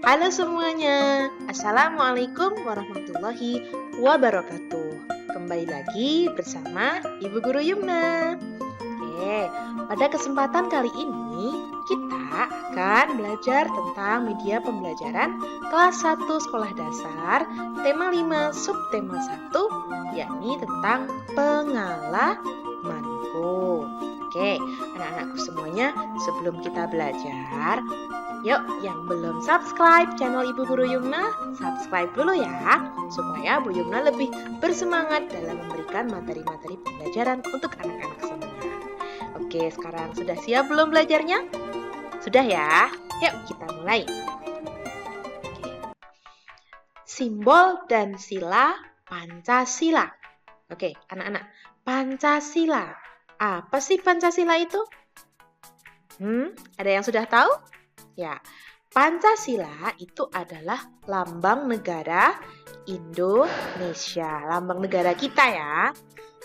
Halo semuanya, Assalamualaikum warahmatullahi wabarakatuh. Kembali lagi bersama Ibu Guru Yumna. Oke, pada kesempatan kali ini kita akan belajar tentang media pembelajaran kelas 1 sekolah dasar, tema 5 subtema 1, yakni tentang pengalamanku. Oke, anak-anakku semuanya, sebelum kita belajar, yuk, yang belum subscribe channel Ibu Guru Yumna, subscribe dulu ya, supaya Bu Yumna lebih bersemangat dalam memberikan materi-materi pembelajaran untuk anak-anak semua. Oke, sekarang sudah siap belum belajarnya? Sudah ya? Yuk, kita mulai. Oke. Simbol dan sila Pancasila. Oke, anak-anak, Pancasila. Apa sih Pancasila itu? Ada yang sudah tahu? Ya, Pancasila itu adalah lambang negara Indonesia, lambang negara kita ya.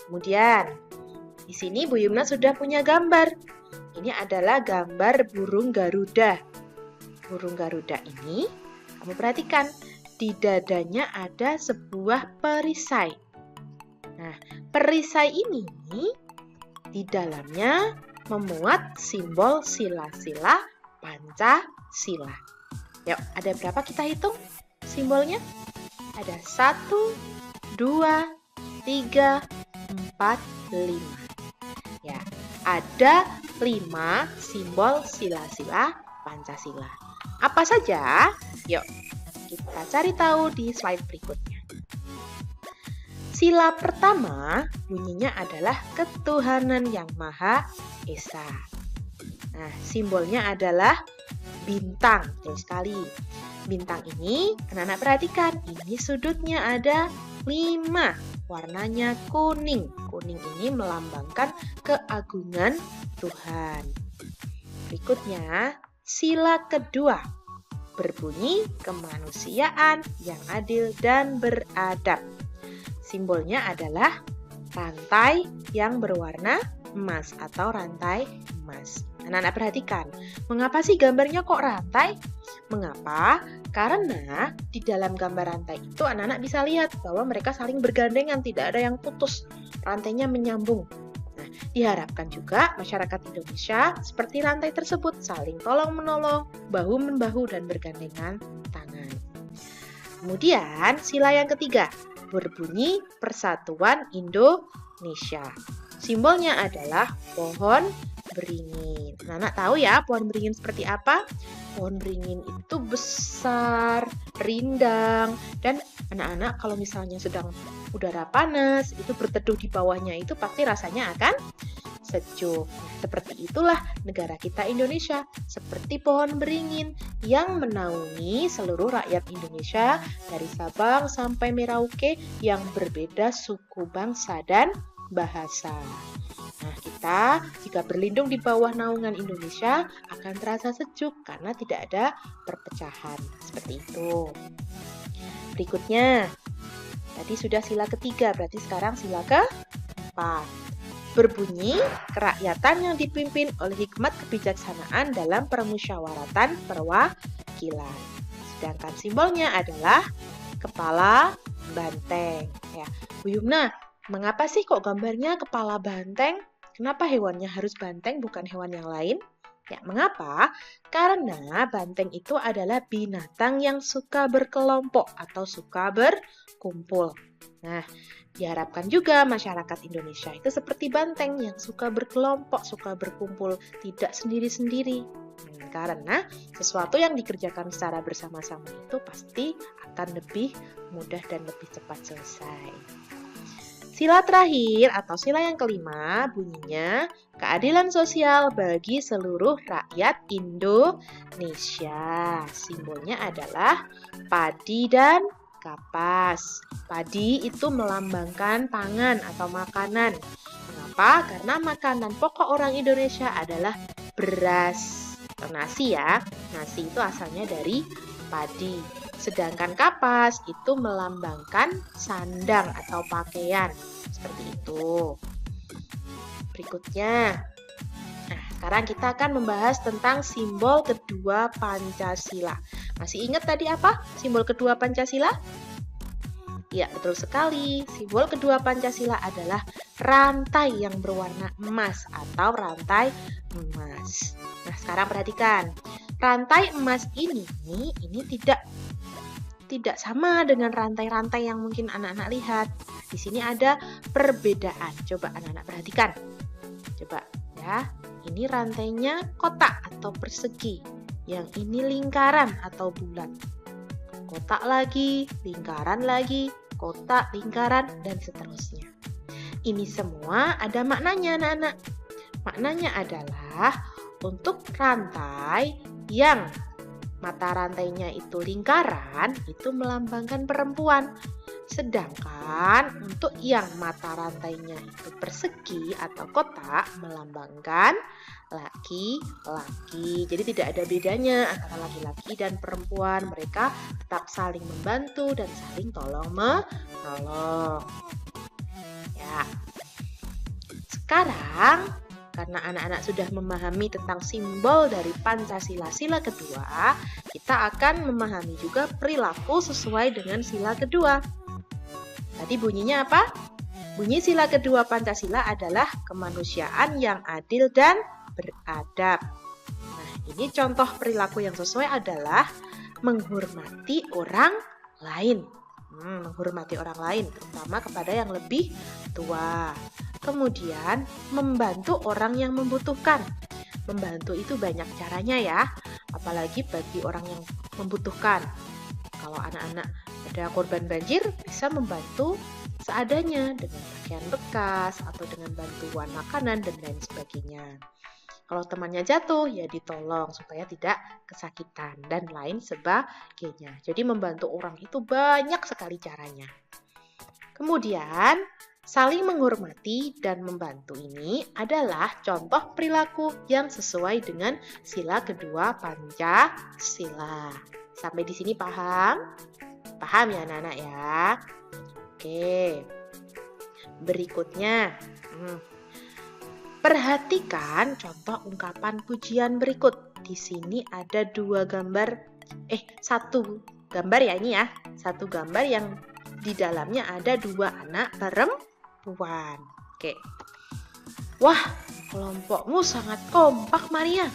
Kemudian, di sini Bu Yumna sudah punya gambar. Ini adalah gambar burung Garuda. Burung Garuda ini, kamu perhatikan, di dadanya ada sebuah perisai. Nah, perisai ini di dalamnya memuat simbol sila-sila Pancasila. Yuk, ada berapa kita hitung simbolnya? Ada 1, 2, 3, 4, 5. Ya, ada 5 simbol sila-sila Pancasila. Apa saja? Yuk, kita cari tahu di slide berikutnya. Sila pertama bunyinya adalah ketuhanan yang Maha Esa. Nah, simbolnya adalah bintang. Betul sekali. Bintang ini, anak-anak perhatikan, ini sudutnya ada 5. Warnanya kuning. Kuning ini melambangkan keagungan Tuhan. Berikutnya, sila kedua berbunyi kemanusiaan yang adil dan beradab. Simbolnya adalah rantai yang berwarna emas atau rantai emas. Anak-anak perhatikan, mengapa sih gambarnya kok rantai? Mengapa? Karena di dalam gambar rantai itu anak-anak bisa lihat bahwa mereka saling bergandengan, tidak ada yang putus, rantainya menyambung. Nah, diharapkan juga masyarakat Indonesia seperti rantai tersebut, saling tolong-menolong, bahu-membahu dan bergandengan tangan. Kemudian sila yang ketiga berbunyi Persatuan Indonesia. Simbolnya adalah pohon beringin. Anak-anak tahu ya pohon beringin seperti apa? Pohon beringin itu besar, rindang, dan anak-anak kalau misalnya sedang udara panas, itu berteduh di bawahnya itu pasti rasanya akan sejuk. Seperti itulah negara kita Indonesia, seperti pohon beringin yang menaungi seluruh rakyat Indonesia dari Sabang sampai Merauke yang berbeda suku, bangsa, dan bahasa. Nah, kita jika berlindung di bawah naungan Indonesia akan terasa sejuk karena tidak ada perpecahan. Seperti itu. Berikutnya, tadi sudah sila ketiga, berarti sekarang sila keempat. Berbunyi kerakyatan yang dipimpin oleh hikmat kebijaksanaan dalam permusyawaratan perwakilan. Sedangkan simbolnya adalah kepala banteng. Ya, Bu Yumna, mengapa sih kok gambarnya kepala banteng? Kenapa hewannya harus banteng bukan hewan yang lain? Ya, mengapa? Karena banteng itu adalah binatang yang suka berkelompok atau suka berkumpul. Nah, diharapkan juga masyarakat Indonesia itu seperti banteng yang suka berkelompok, suka berkumpul, tidak sendiri-sendiri. Karena sesuatu yang dikerjakan secara bersama-sama itu pasti akan lebih mudah dan lebih cepat selesai. Sila terakhir atau sila yang kelima bunyinya keadilan sosial bagi seluruh rakyat Indonesia. Simbolnya adalah padi dan kapas. Padi itu melambangkan pangan atau makanan. Mengapa? Karena makanan pokok orang Indonesia adalah beras atau nasi ya. Nasi itu asalnya dari padi. Sedangkan kapas itu melambangkan sandang atau pakaian. Seperti itu. Berikutnya, sekarang kita akan membahas tentang simbol kedua Pancasila. Masih ingat tadi apa simbol kedua Pancasila? Ya, betul sekali. Simbol kedua Pancasila adalah rantai yang berwarna emas atau rantai emas. Nah, sekarang perhatikan. Rantai emas ini tidak sama dengan rantai-rantai yang mungkin anak-anak lihat. Di sini ada perbedaan. Coba anak-anak perhatikan. Coba ya. Ini rantainya kotak atau persegi. Yang ini lingkaran atau bulat. Kotak lagi, lingkaran lagi, kotak, lingkaran, dan seterusnya. Ini semua ada maknanya, anak-anak. Maknanya adalah untuk rantai yang mata rantainya itu lingkaran, itu melambangkan perempuan. Sedangkan untuk yang mata rantainya itu persegi atau kotak melambangkan laki-laki. Jadi tidak ada bedanya antara laki-laki dan perempuan. Mereka tetap saling membantu dan saling tolong-menolong. Ya. Sekarang karena anak-anak sudah memahami tentang simbol dari Pancasila sila kedua, kita akan memahami juga perilaku sesuai dengan sila kedua. Tadi bunyinya apa? Bunyi sila kedua Pancasila adalah kemanusiaan yang adil dan beradab. Nah, ini contoh perilaku yang sesuai adalah menghormati orang lain. Menghormati orang lain, terutama kepada yang lebih tua. Kemudian, membantu orang yang membutuhkan. Membantu itu banyak caranya ya, apalagi bagi orang yang membutuhkan. Kalau anak-anak ada korban banjir, bisa membantu seadanya dengan pakaian bekas atau dengan bantuan makanan dan lain sebagainya. Kalau temannya jatuh, ya ditolong supaya tidak kesakitan dan lain sebagainya. Jadi membantu orang itu banyak sekali caranya. Kemudian, saling menghormati dan membantu ini adalah contoh perilaku yang sesuai dengan sila kedua Pancasila. Sampai di sini paham? Paham ya anak-anak ya? Oke. Berikutnya, perhatikan contoh ungkapan pujian berikut. Di sini ada satu gambar ya ini ya. Satu gambar yang di dalamnya ada dua anak perempuan. Oke. Wah, kelompokmu sangat kompak, Maria.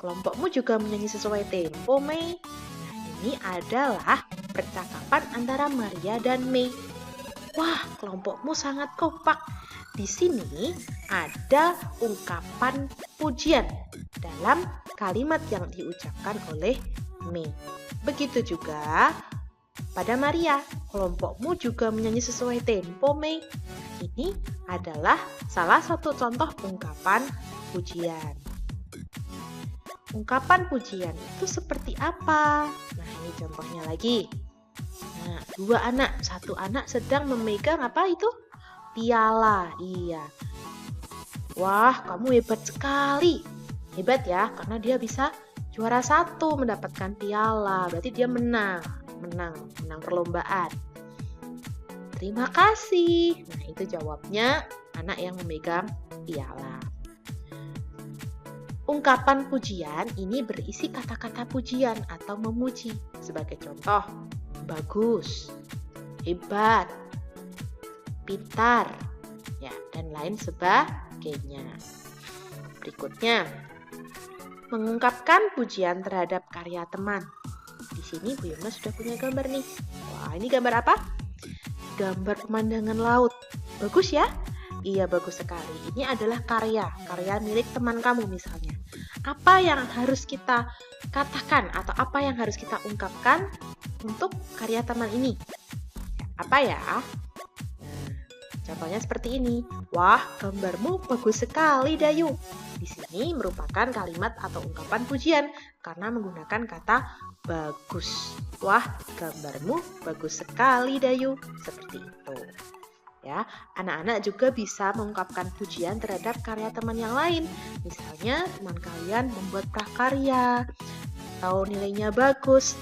Kelompokmu juga menyanyi sesuai tempo, Mei. Nah, ini adalah percakapan antara Maria dan Mei. Wah, kelompokmu sangat kompak. Di sini ada ungkapan pujian dalam kalimat yang diucapkan oleh Mei. Begitu juga pada Maria, kelompokmu juga menyanyi sesuai tempo, Mei. Ini adalah salah satu contoh ungkapan pujian. Ungkapan pujian itu seperti apa? Nah, ini contohnya lagi. Nah, satu anak sedang memegang apa itu? Piala, iya. Wah, kamu hebat sekali. Hebat ya, karena dia bisa juara 1 mendapatkan piala. Berarti dia menang perlombaan. Terima kasih. Nah, itu jawabnya anak yang memegang piala. Ungkapan pujian ini berisi kata-kata pujian atau memuji. Sebagai contoh, bagus, hebat, pintar, ya, dan lain sebagainya. Berikutnya, mengungkapkan pujian terhadap karya teman. Di sini Bu Yumna sudah punya gambar nih. Wah, ini gambar apa? Gambar pemandangan laut. Bagus ya? Iya, bagus sekali. Ini adalah karya milik teman kamu misalnya. Apa yang harus kita katakan atau apa yang harus kita ungkapkan untuk karya teman ini? Apa ya? Nah, contohnya seperti ini. Wah, gambarmu bagus sekali, Dayu. Di sini merupakan kalimat atau ungkapan pujian karena menggunakan kata bagus. Wah, gambarmu bagus sekali, Dayu. Seperti itu. Ya, anak-anak juga bisa mengungkapkan pujian terhadap karya teman yang lain. Misalnya, teman kalian membuat prakarya atau nilainya bagus,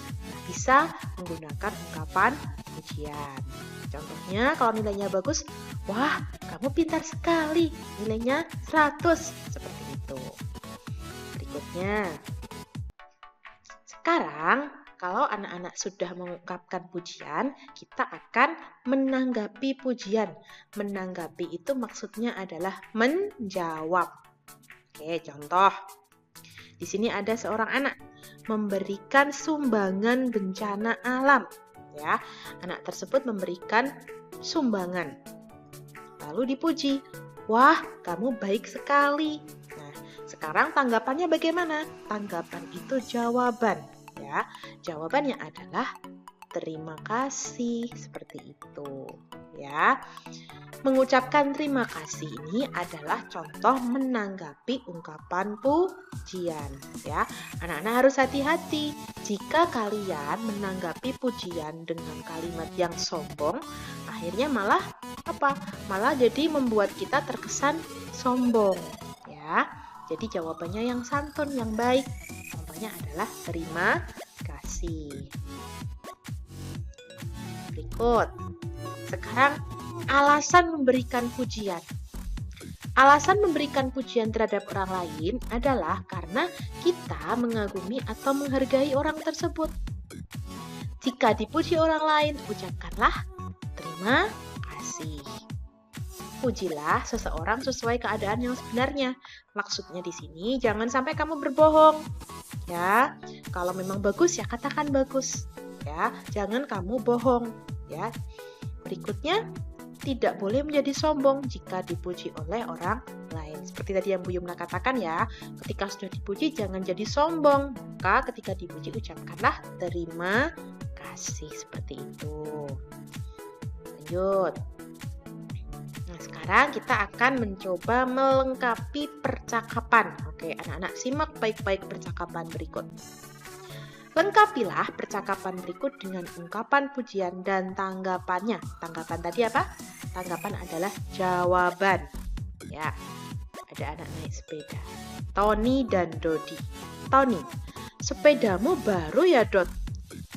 bisa menggunakan ungkapan pujian. Contohnya, kalau nilainya bagus, wah, kamu pintar sekali, nilainya 100, seperti itu. itu. Berikutnya. Sekarang, kalau anak-anak sudah mengungkapkan pujian, kita akan menanggapi pujian. Menanggapi itu maksudnya adalah menjawab. Oke, contoh. Di sini ada seorang anak memberikan sumbangan bencana alam. Ya, anak tersebut memberikan sumbangan. Lalu dipuji. Wah, kamu baik sekali. Nah, sekarang tanggapannya bagaimana? Tanggapan itu jawaban. Ya, jawabannya adalah terima kasih, seperti itu. Ya, mengucapkan terima kasih ini adalah contoh menanggapi ungkapan pujian. Ya, anak-anak harus hati-hati. Jika kalian menanggapi pujian dengan kalimat yang sombong, akhirnya malah apa? Malah jadi membuat kita terkesan sombong. Ya, jadi jawabannya yang santun, yang baik. Contohnya adalah terima kasih. Berikut. Sekarang alasan memberikan pujian. Alasan memberikan pujian terhadap orang lain adalah karena kita mengagumi atau menghargai orang tersebut. Jika dipuji orang lain, ucapkanlah terima kasih. Pujilah seseorang sesuai keadaan yang sebenarnya. Maksudnya di sini jangan sampai kamu berbohong. Ya, kalau memang bagus ya katakan bagus. Ya, jangan kamu bohong. Ya. Berikutnya, tidak boleh menjadi sombong jika dipuji oleh orang lain. Seperti tadi yang Bu Yumna katakan ya, ketika sudah dipuji jangan jadi sombong. Maka ketika dipuji ucapkanlah terima kasih, seperti itu. Lanjut. Nah, sekarang kita akan mencoba melengkapi percakapan. Oke, anak-anak simak baik-baik percakapan berikut. Lengkapilah percakapan berikut dengan ungkapan pujian dan tanggapannya. Tanggapan tadi apa? Tanggapan adalah jawaban. Ya, ada anak naik sepeda. Tony dan Dodi. Tony, sepedamu baru ya, Dot?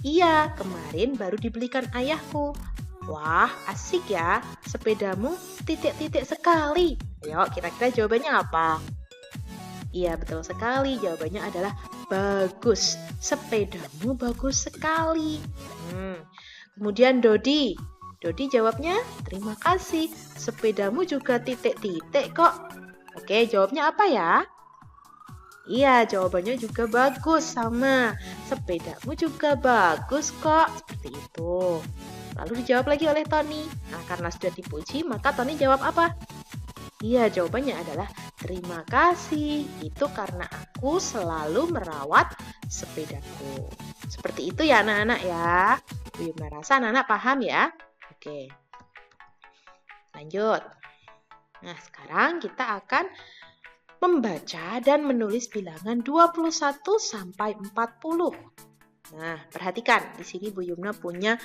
Iya, kemarin baru dibelikan ayahku. Wah, asik ya. Sepedamu titik-titik sekali. Yuk, kira-kira jawabannya apa? Iya, betul sekali. Jawabannya adalah bagus. Sepedamu bagus sekali. Kemudian Dodi. Dodi jawabnya, terima kasih. Sepedamu juga titik-titik kok. Oke, jawabnya apa ya? Iya, jawabannya juga bagus, sama. Sepedamu juga bagus kok. Seperti itu. Lalu dijawab lagi oleh Tony. Nah, karena sudah dipuji, maka Tony jawab apa? Iya, jawabannya adalah terima kasih. Itu karena aku selalu merawat sepedaku. Seperti itu ya anak-anak ya. Bu Yumna rasa anak-anak paham ya. Oke. Lanjut. Nah, sekarang kita akan membaca dan menulis bilangan 21 sampai 40. Nah, perhatikan. Di sini Bu Yumna punya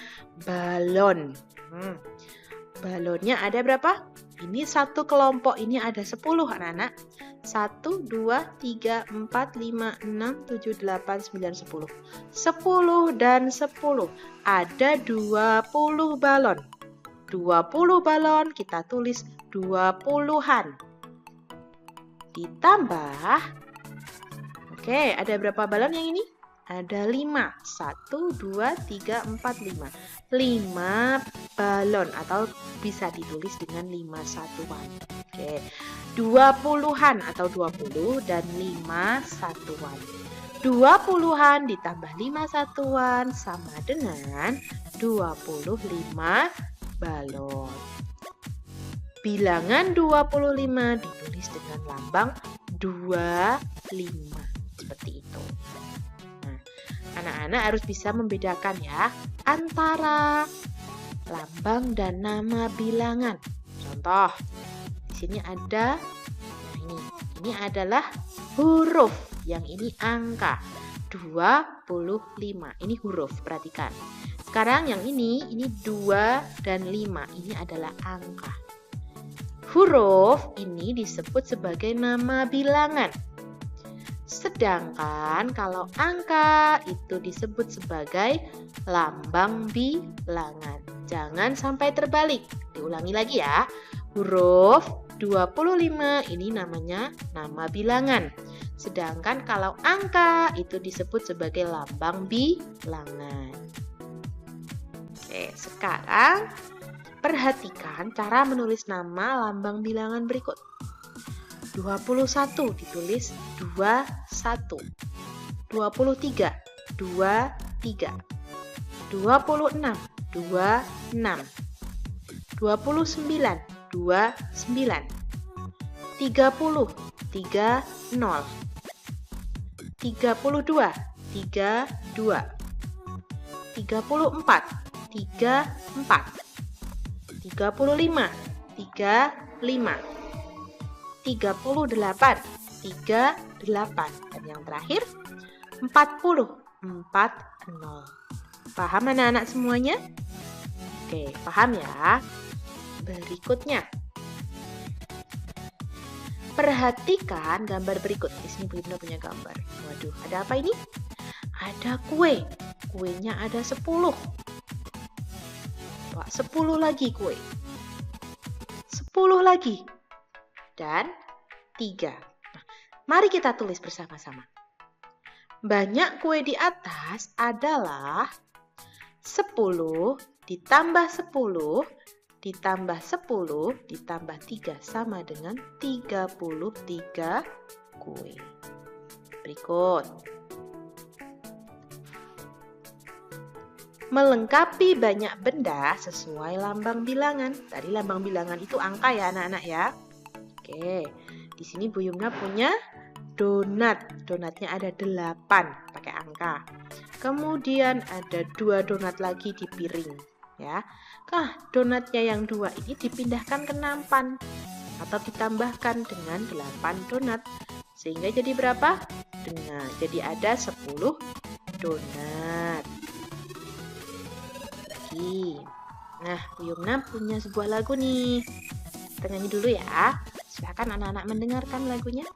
balon. Balonnya ada berapa? Ini satu kelompok, ini ada 10 anak-anak. 1, 2, 3, 4, 5, 6, 7, 8, 9, 10. 10 dan 10. Ada 20 balon. 20 balon kita tulis 20-an. Ditambah, oke, ada berapa balon yang ini? Ada 5. 1, 2, 3, 4, 5. 5 balon atau bisa ditulis dengan 5 satuan. Oke. 20-an atau 20 dan 5 satuan. 20-an ditambah 5 satuan sama dengan 25 balon. Bilangan 25 ditulis dengan lambang 25. Seperti itu. Anak-anak harus bisa membedakan ya antara lambang dan nama bilangan. Contoh, di sini ada, ini adalah huruf, yang ini angka 25. Ini huruf, perhatikan. Sekarang yang ini 2 dan 5, ini adalah angka. Huruf ini disebut sebagai nama bilangan. Sedangkan kalau angka itu disebut sebagai lambang bilangan. Jangan sampai terbalik. Diulangi lagi ya. Huruf 25 ini namanya nama bilangan. Sedangkan kalau angka itu disebut sebagai lambang bilangan. Oke, sekarang perhatikan cara menulis nama lambang bilangan berikut. 21 ditulis 21. 23, 23. 26, 26. 29, 29. 30, 30. 32, 32. 34, 34. 35, 35. 38, 38. Dan yang terakhir 40, 40. Paham anak-anak semuanya? Oke, paham ya? Berikutnya, perhatikan gambar berikut. Di sini Bu Yumna punya gambar. Waduh, ada apa ini? Ada kue. Kuenya ada 10. Wah, 10 lagi kue. 10 lagi. Dan 3. Nah, mari kita tulis bersama-sama. Banyak kue di atas adalah 10 ditambah 10 ditambah 10 ditambah 3 sama dengan 33 kue. Berikut. Melengkapi banyak benda sesuai lambang bilangan. Tadi lambang bilangan itu angka ya anak-anak ya. Oke, di sini Bu Yumna punya donat. Donatnya ada 8 pakai angka. Kemudian ada 2 donat lagi di piring. Ya, donatnya yang 2 ini dipindahkan ke nampan atau ditambahkan dengan 8 donat. Sehingga jadi berapa? Jadi ada 10 donat. Nah, Bu Yumna punya sebuah lagu nih. Kita nyanyi dulu ya. Silakan anak-anak mendengarkan lagunya.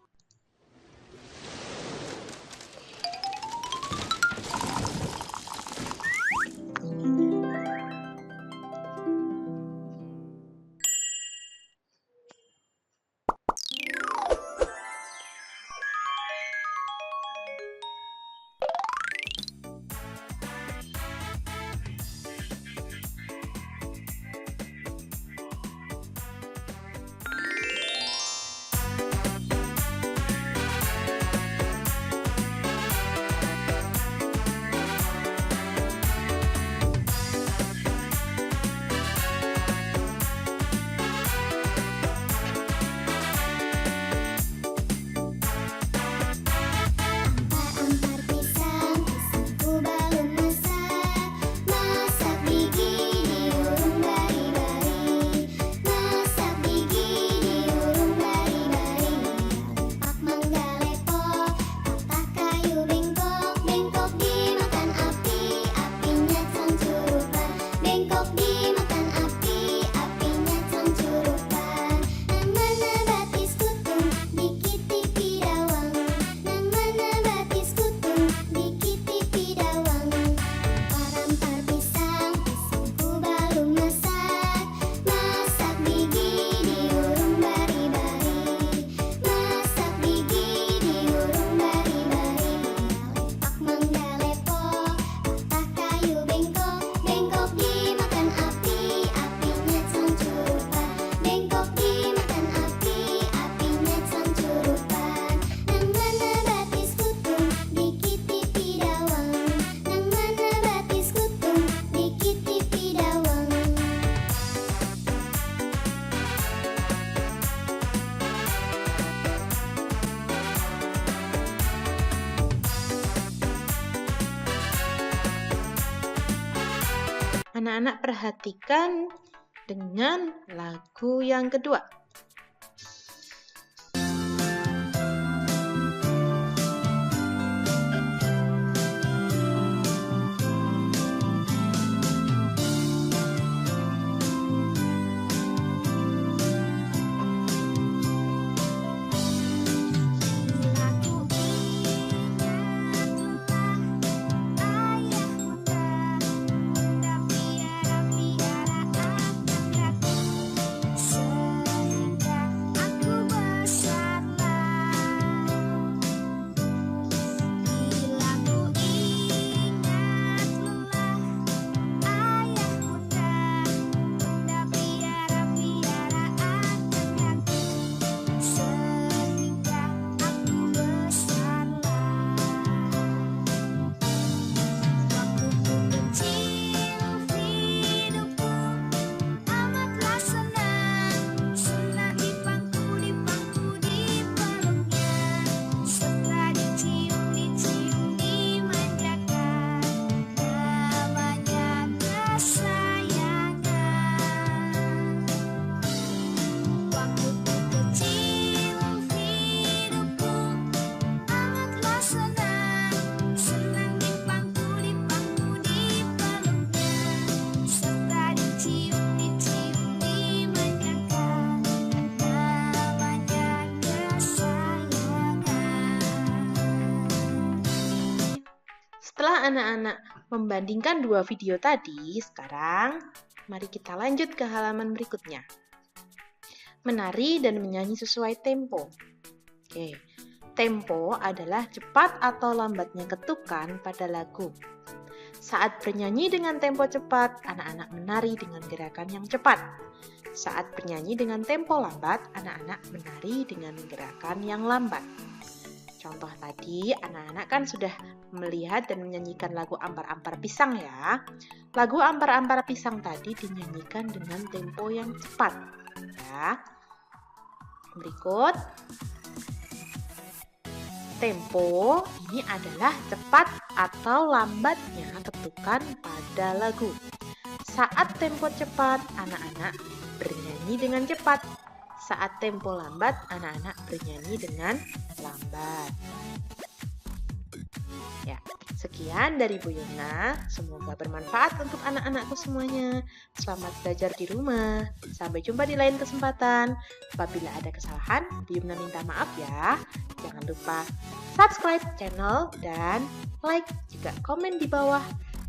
Anak-anak perhatikan dengan lagu yang kedua. Setelah anak-anak membandingkan dua video tadi, sekarang mari kita lanjut ke halaman berikutnya. Menari dan menyanyi sesuai tempo. Oke, tempo adalah cepat atau lambatnya ketukan pada lagu. Saat bernyanyi dengan tempo cepat, anak-anak menari dengan gerakan yang cepat. Saat bernyanyi dengan tempo lambat, anak-anak menari dengan gerakan yang lambat. Contoh tadi, anak-anak kan sudah melihat dan menyanyikan lagu Ampar-Ampar Pisang ya. Lagu Ampar-Ampar Pisang tadi dinyanyikan dengan tempo yang cepat. Ya. Berikut. Tempo ini adalah cepat atau lambatnya ketukan pada lagu. Saat tempo cepat, anak-anak bernyanyi dengan cepat. Saat tempo lambat, anak-anak bernyanyi dengan lambat. Ya, sekian dari Bu Yuna. Semoga bermanfaat untuk anak-anakku semuanya. Selamat belajar di rumah. Sampai jumpa di lain kesempatan. Apabila ada kesalahan, Bu Yuna minta maaf ya. Jangan lupa subscribe channel dan like juga komen di bawah.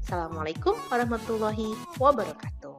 Assalamualaikum warahmatullahi wabarakatuh.